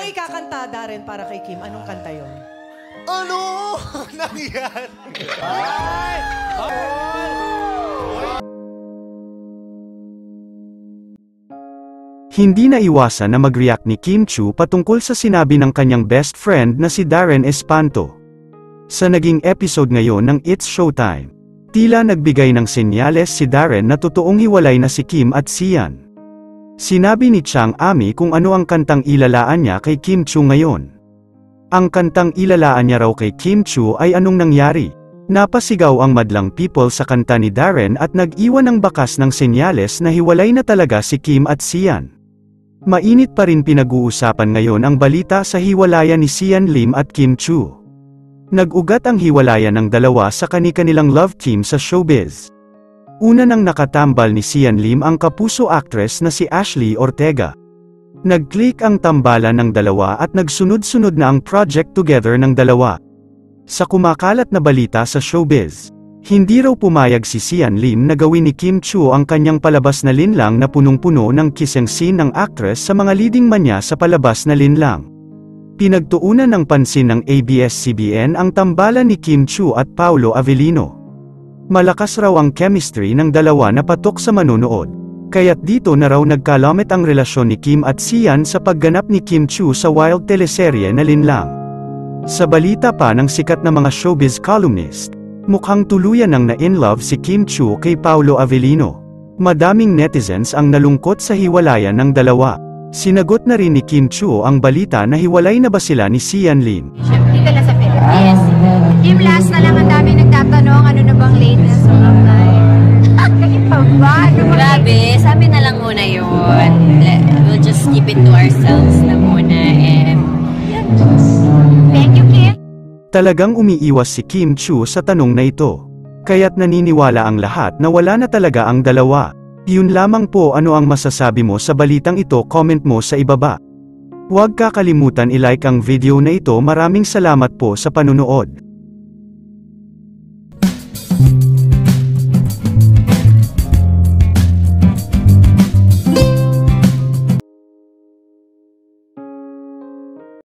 may kakanta rin para kay Kim. Anong kanta yun? Ano? Nangyari? Ay! Hindi na iwasan na mag-react ni Kim Chiu patungkol sa sinabi ng kanyang best friend na si Darren Espanto. Sa naging episode ngayon ng It's Showtime, tila nagbigay ng senyales si Darren na totoong hiwalay na si Kim at Sian. Sinabi ni Chang Ami kung ano ang kantang ilalaan niya kay Kim Chiu ngayon. Ang kantang ilalaan niya raw kay Kim Chiu ay Anong Nangyari. Napasigaw ang madlang people sa kanta ni Darren at nag-iwan ng bakas ng senyales na hiwalay na talaga si Kim at Sian. Mainit pa rin pinag-uusapan ngayon ang balita sa hiwalayan ni Sian Lim at Kim Chiu. Nag-ugat ang hiwalayan ng dalawa sa kani-kanilang love team sa showbiz. Una nang nakatambal ni Sian Lim ang kapuso actress na si Ashley Ortega. Nag-click ang tambalan ng dalawa at nagsunod-sunod na ang project together ng dalawa. Sa kumakalat na balita sa showbiz, hindi raw pumayag si Sian Lim na gawin ni Kim Chiu ang kanyang palabas na linlang na punong-puno ng kissing scene ng actress sa mga leading man niya sa palabas na linlang. Pinagtuunan ng pansin ng ABS-CBN ang tambalan ni Kim Chiu at Paolo Avellino. Malakas raw ang chemistry ng dalawa na patok sa manonood, kaya't dito na raw nagkalumit ang relasyon ni Kim at Sian sa pagganap ni Kim Chiu sa wild teleserye na linlang. Sa balita pa ng sikat na mga showbiz columnist, mukhang tuluyan nang na-inlove si Kim Chiu kay Paolo Avellino. Madaming netizens ang nalungkot sa hiwalayan ng dalawa. Sinagot na rin ni Kim Chiu ang balita na hiwalay na ba sila ni Sian Lim. Dito lang sa Philippines. Kim, last na lang ang dami nagtatanong, ano na bang latest mo kayo pa ba? Grabe, sabi na lang muna yun. We'll just keep it to ourselves na muna and thank you, Kim. Talagang umiiwas si Kim Chiu sa tanong na ito. Kaya't naniniwala ang lahat na wala na talaga ang dalawa. Yun lamang po, ano ang masasabi mo sa balitang ito, comment mo sa ibaba. Huwag kakalimutan i-like ang video na ito. Maraming salamat po sa panunood.